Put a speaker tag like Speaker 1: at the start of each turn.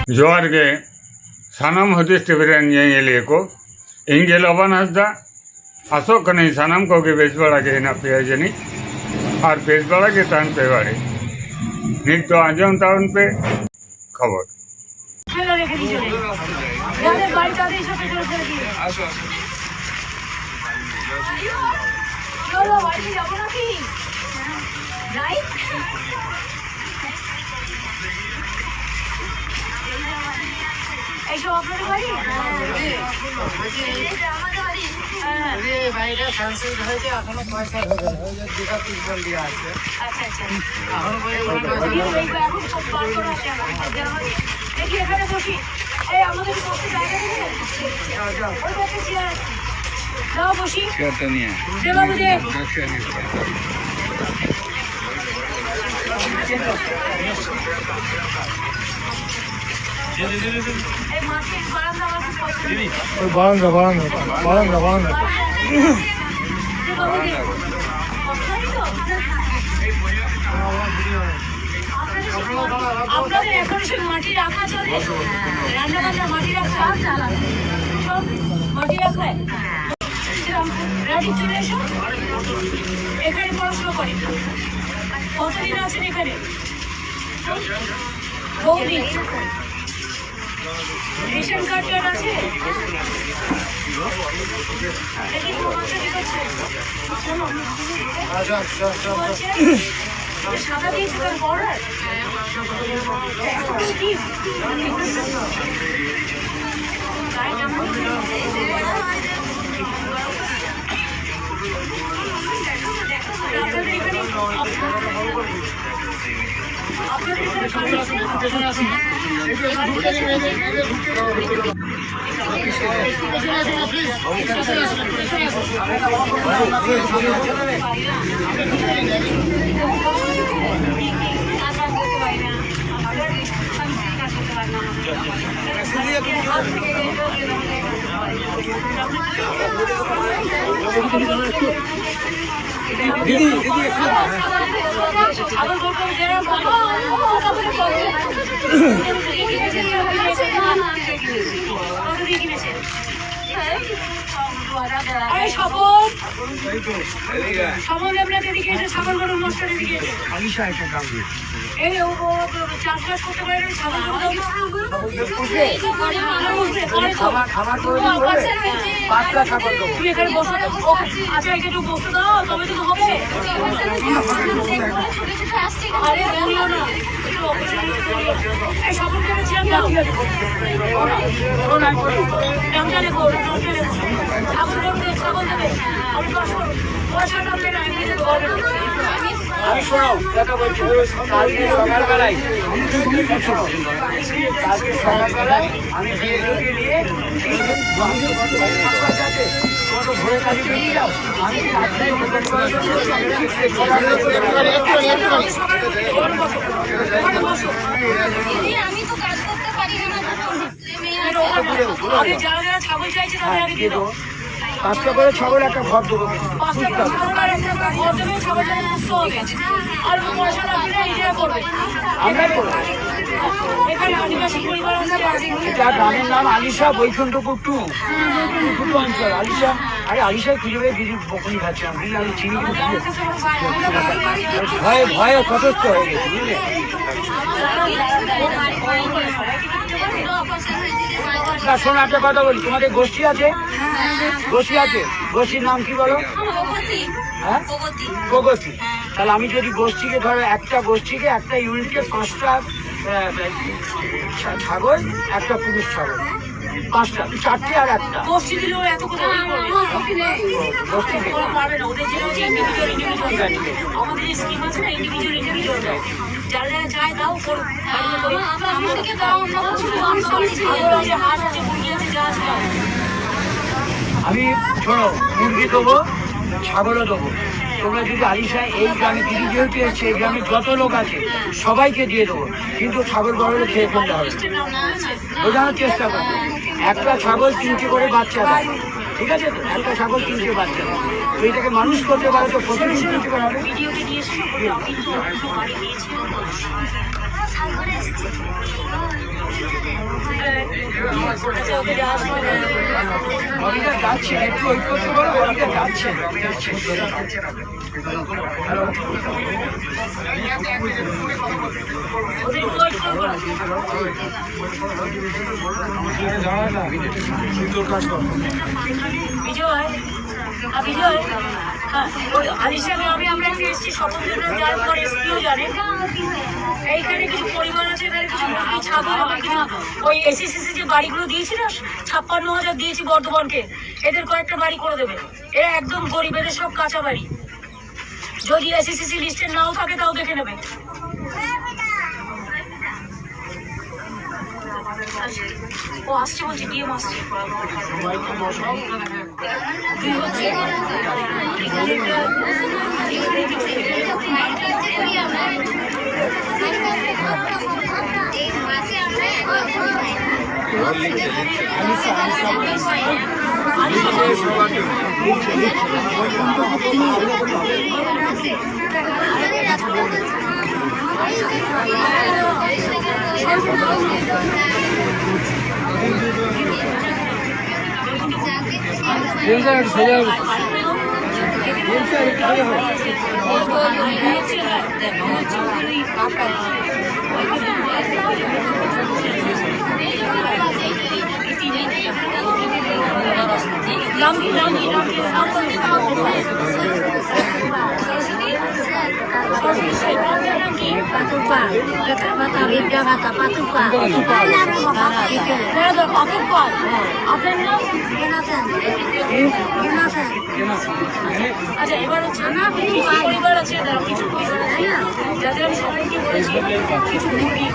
Speaker 1: जोहार गे सानाम हदीस टिफिन ये को इंगे लबन हसदा आसो कने सानाम को के बेच बड़ा के ना पेजनी और बेच बड़ा के तान पे वाले निक तो आजम टाउन पे खबर
Speaker 2: মাটি রাখা চলে রান্না বান্না মাটি রাখা মাটি রাখা চলে এসো এখানে পড়াশোনা করি কতদিন আছেন এখানে বহুদিন রেশন কার্ড আছে সাদা দিয়েছে তার বর্ডার চাষবাস করতে পারে তুমি এখানে বসো আচ্ছা একটু বসে দাও তবে তো হবে আরে বলিও না সফল করেছিলাম নামটা লেখো ছাগল করবে ছাগল দেবে আমি পয়সাটা পেলে আমি দিতে পারবো
Speaker 3: আমি শোনো কথা বলছি কালকে সকালবেলায় আমি নিয়ে ঘুরে কাজে বেরিয়ে যাও আমি
Speaker 2: তো কাজ করতে পারি না যারা যারা ছাগল চাইছে তাদের আগে দিয়ে দাও
Speaker 3: 5টা করে ছাগল একটা ঘর দেবো এটা গ্রামের নাম আলিশা বৈকুণ্ঠপুর টু অঞ্চল আলিশা আরে আলিশায় খুঁজে পেয়ে দিদি বকুনি খাচ্ছিলাম বুঝলি আমি চিনি ভয়ে ভয়ে কতস্থ হয়ে গেছে বুঝলে শোনো একটা কথা বলি তোমাদের গোষ্ঠী আছে গোষ্ঠীর নাম কি বলো হ্যাঁ প্রগতি তাহলে আমি যদি গোষ্ঠীকে ধরো একটা গোষ্ঠীকে একটা ইউনিটকে 5টা ছাগল একটা পুরুষ ছাগল 5টা 4টে আর একটা
Speaker 2: গোষ্ঠী দিলেও এত কথা গোষ্ঠী পারবে না ওদের জন্য ইন্ডিভিজুয়াল আমাদের স্কিম আছে না ইন্ডিভিজুয়াল যারা যারা চায় দাও করুক আমাদেরকে দাও হাঁস আছে মুরগি আছে যা আছে
Speaker 3: আমি শোনো মুরগি দেবো ছাগলও দেবো তোমরা যদি আলিশায় এই গ্রামে দিদি যেহেতু এসছে এই গ্রামে যত লোক আছে সবাইকে দিয়ে দেবো কিন্তু ছাগল বড়লে খেয়ে ফেলতে হবে বোঝানোর চেষ্টা করবে একটা ছাগল 3টে করে বাচ্চা দেয় ঠিক আছে তো একটা ছাগল 3টে বাচ্চা দেয় এইটাকে মানুষ করতে পারে তো প্রতিনিধি দিতে হবে।
Speaker 2: ভিডিওতে নিয়ে এসে আমি তো অন্য বাড়ি গিয়েছিলাম তো। আচ্ছা, ওকে যাওয়ার সময়
Speaker 3: বডিটা যাচ্ছে, একটু ওয়েট করতে পারো, বডিটা যাচ্ছে।
Speaker 2: ওদের একটু wait করবো না? বিজয়, বিজয়, হ্যাঁ, ওই আলিশা গ্রামে আমরা একটু এসেছি, স্বতন্ত্র যার পর এসপিও জানে। এইখানে কিছু পরিবার আছে, এখানে কিছু মুরগি, ছাগল এবং কিছু ওই এসিসিসি যে বাড়িগুলো দিয়েছিল, 56,000 দিয়েছি বর্ধমানকে, এদের কয়েকটা বাড়ি করে দেবে। এরা একদম গরিব, এদের সব কাঁচা বাড়ি। যদি এসিসিসি লিস্টে নাও থাকে তাও দেখে নেবে। ও আসছে বলছি, ডিএম আসছে।
Speaker 4: Patupa, kata Bibda kata Patupa.
Speaker 2: আপনার নাম? আচ্ছা, এবার হচ্ছে কিছু পরিবার আছে, কিছু পরিবার আছে যাদের আমি সকলকে বলেছি কিছু মুরগি